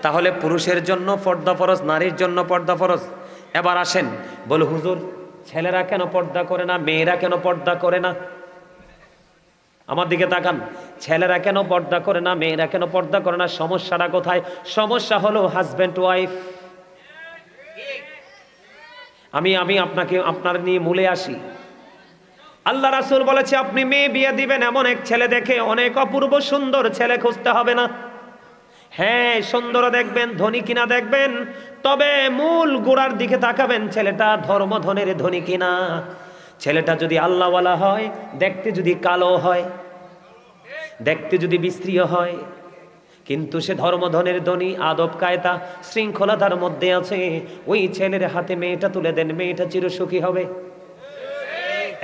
তাহলে পুরুষের জন্য পর্দা ফরজ, নারীর জন্য পর্দা ফরজ। এবার আসেন, বলে হুজুর ছেলেরা কেন পর্দা করে না, মেয়েরা কেন পর্দা করে না? আমার দিকে তাকান, ছেলেরা কেন পর্দা করে না, মেয়েরা কেন পর্দা করে না? সমস্যাটা কোথায়? সমস্যা হলো হাজব্যান্ড ওয়াইফ। আমি আপনাকে আপনার নিয়ে মূলে আসি। আল্লাহ রাসূল বলেছে আপনি মেয়ে বিয়ে দিবেন, এমন এক ছেলে দেখে, অনেক অপূর্ব সুন্দর ছেলে খুঁজতে হবে না। হ্যাঁ, সুন্দর দেখবেন, ধনী কিনা দেখবেন, তবে মূল গোড়ার দিকে তাকাবেন, ছেলেটা ধর্ম ধনের ধনী কিনা। ছেলেটা যদি আল্লাহওয়ালা হয়, দেখতে যদি কালো হয়, দেখতে যদি বিস্ত্রীয় হয়, কিন্তু সে ধর্মধনের ধনী, আদব কায়দা শৃঙ্খলাতার মধ্যে আছে, ওই ছেলের হাতে মেয়েটা তুলে দেন, মেয়েটা চিরসুখী হবে।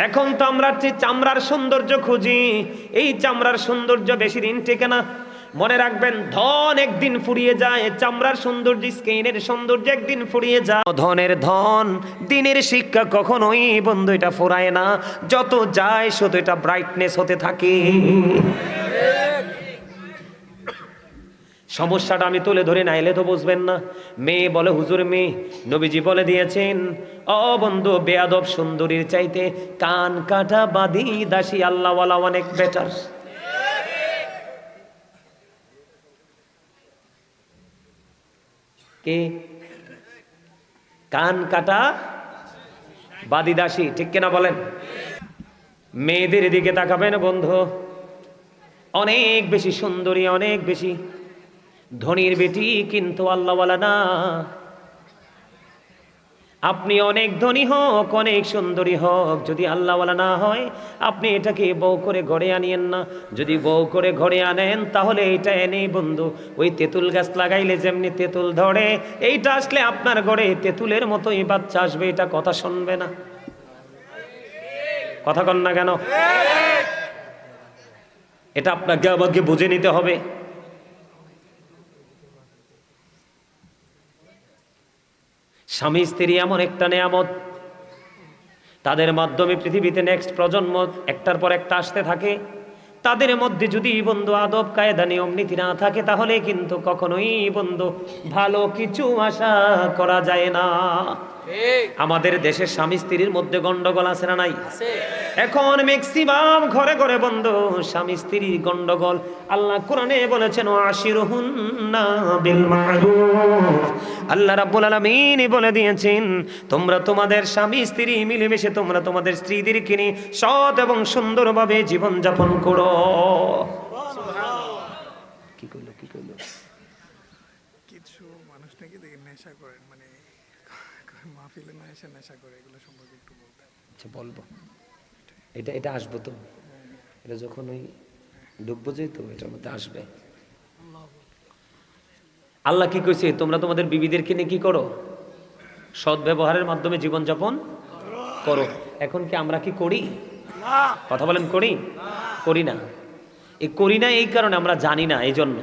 এখন তো আমরা চামড়ার সৌন্দর্য খুঁজি, এই চামড়ার সৌন্দর্য বেশি দিন টেকে না। মনে রাখবেন, ধন একদিন ফুরিয়ে যায়, চামড়ার সৌন্দর্য, স্কিনের সৌন্দর্য একদিন ফুরিয়ে যায়। ধনের ধন, দিনের শিক্ষা কখনোই বন্ধু এটা ফুরায় না, যত যায় শুধু এটা ব্রাইটনেস হতে থাকে। সমস্যাটা আমি তুলে ধরে নাইলে তো বুঝবেন না। মেয়ে বলে হুজুর মেয়ে, নবীজি বলে দিয়েছেন ও বন্ধু, বেয়াদব সুন্দরীর চাইতে কান কাটা বাঁধি দাসী আল্লাহওয়ালা অনেক বেটার। কে? কান কাটা বাঁধি দাসী, ঠিক কিনা বলেন? মেয়েদের দিকে তাকাবেন বন্ধু, অনেক বেশি সুন্দরী, অনেক বেশি ধনীর বেটি, কিন্তু আল্লাহওয়ালা না। আপনি অনেক ধনী হোক, অনেক সুন্দরী হোক, যদি আল্লাহওয়ালা না হয়, আপনি এটাকে বউ করে ঘরে আনিয়েন না। যদি বউ করে ঘরে আনেন, তাহলে এইটা এনে বন্ধু, ওই তেঁতুল গাছ লাগাইলে যেমনি তেঁতুল ধরে, এইটা আসলে আপনার ঘরে তেঁতুলের মতোই বাচ্চা আসবে, এটা কথা শুনবে না। কথা কন না কেন? এটা আপনাকে আমাকে বুঝে নিতে হবে। স্বামী স্ত্রী এমন একটা নেয়ামত, তাদের মাধ্যমে পৃথিবীতে নেক্সট প্রজন্ম একটার পর একটা আসতে থাকে। তাদের মধ্যে যদি বন্ধু আদব কায়দা নিয়ম নীতি না থাকে, তাহলে কিন্তু কখনোই বন্ধু ভালো কিছু আশা করা যায় না। আমাদের দেশের স্বামী স্ত্রীর মধ্যে গন্ডগোল আছে না নাই? এখন ম্যাক্সিমাম ঘরে ঘরে বন্ধু স্বামী স্ত্রীর গন্ডগোল। আল্লাহ কোরআনে বলেছেন ওয়াশিরুহুন্না বিল মারুফ। আল্লাহ রাব্বুল আলামিন বলে দিয়েছেন, তোমরা তোমাদের স্বামী স্ত্রী মিলেমিশে তোমরা তোমাদের স্ত্রীদেরকে নিয়ে সৎ এবং সুন্দরভাবে জীবন যাপন করো। কি কইলো কিছু মানুষ নাকি দেখে নেশা করেন, মানে মাহফিলে না এসে নেশা করে, এগুলো সম্পর্কে একটু বলতেন। আচ্ছা বলবো, এটা আসবো তো, এটা যখন ওই ডুববো যেত এটার মধ্যে আসবে। আল্লাহ কি কইছে? তোমরা তোমাদের বিবিদেরকে নিয়ে কি করো? সৎ ব্যবহারের মাধ্যমে জীবনযাপন করো। এখন কি আমরা কি করি? কথা বলেন, করি? করি না। এই করি না এই কারণে আমরা জানি না, এই জন্য।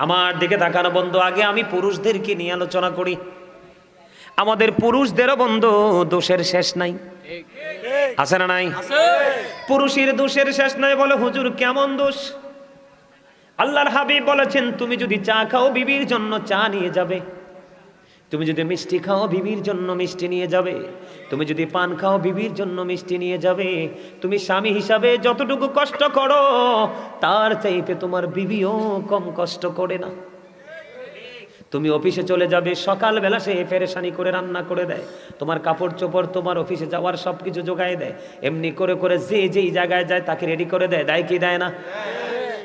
আমার দিকে তাকানো বন্ধু, আগে আমি পুরুষদেরকে নিয়ে আলোচনা করি। আমাদের পুরুষদেরও বন্ধু দোষের শেষ নাই, আছে না নাই? পুরুষের দোষের শেষ নাই। বলে হুজুর কেমন দোষ? আল্লাহর হাবিব বলেছেন, তুমি যদি চা খাও বিবির জন্য চা নিয়ে যাবে, তুমি যদি মিষ্টি খাও বিবির জন্য মিষ্টি নিয়ে যাবে, তুমি যদি পান খাও বিবির জন্য মিষ্টি নিয়ে যাবে। তুমি স্বামী হিসাবে যতটুকু কষ্ট করো, তার চাইতে তোমার বিবিও কম কষ্ট করে না। তুমি অফিসে চলে যাবে, সকালবেলা সে পেরেশানি করে রান্না করে দেয়, তোমার কাপড় চোপড়, তোমার অফিসে যাওয়ার সব কিছু জোগায় দেয়, এমনি করে করে যে যেই জায়গায় যায় তাকে রেডি করে দেয়, দেয় কি দেয় না?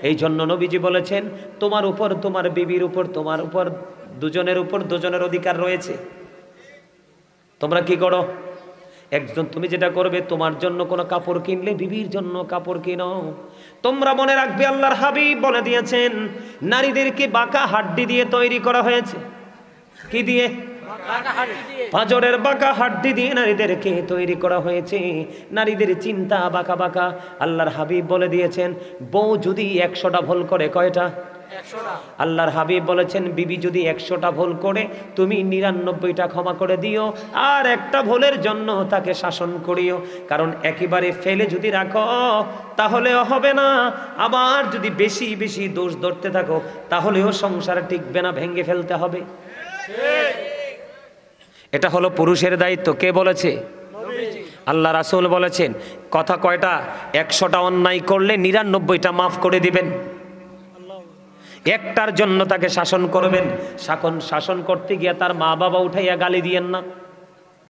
এই জন্য নবীজি বলেছেন, তোমার উপর, তোমার বিবির উপর, তোমার উপর, দুজনের উপর দুজনের অধিকার রয়েছে। তোমরা কি করো? একজন, তুমি যেটা করবে, তোমার জন্য কোনো কাপড় কিনলে বিবির জন্য কাপড় কিনো। তোমরা মনে রাখবে, আল্লাহর হাবিব বলে দিয়েছেন, নারীদেরকে বাঁকা হাড্ডি দিয়ে তৈরি করা হয়েছে। কি দিয়ে? পাঁজরের বাঁকা হাড্ডি দিয়ে নারীদেরকে তৈরি করা হয়েছে। নারীদের চিন্তা বাঁকা বাঁকা। আল্লাহর হাবিব বলে দিয়েছেন, বউ যদি 100টা ভুল করে, কয়টা? আল্লাহর হাবিব বলেছেন বিবি যদি 100টা ভুল করে তুমি 99টা ক্ষমা করে দিও, আর একটা ভুলের জন্য তাকে শাসন করিও। কারণ একেবারে ফেলে যদি রাখো তাহলেও হবে না, আবার যদি বেশি বেশি দোষ ধরতে থাকো তাহলেও সংসার টিকবে না, ভেঙে ফেলতে হবে। এটা হলো পুরুষের দায়িত্ব। কে বলেছে? আল্লাহ রাসূল বলেছেন। কথা কয়টা? 100টা অন্যায় করলে 99টা মাফ করে দিবেন, একটার জন্য তাকে শাসন করবেন। শাসন করতে গিয়ে তার মা বাবা উঠাইয়া গালি দিয়েন না।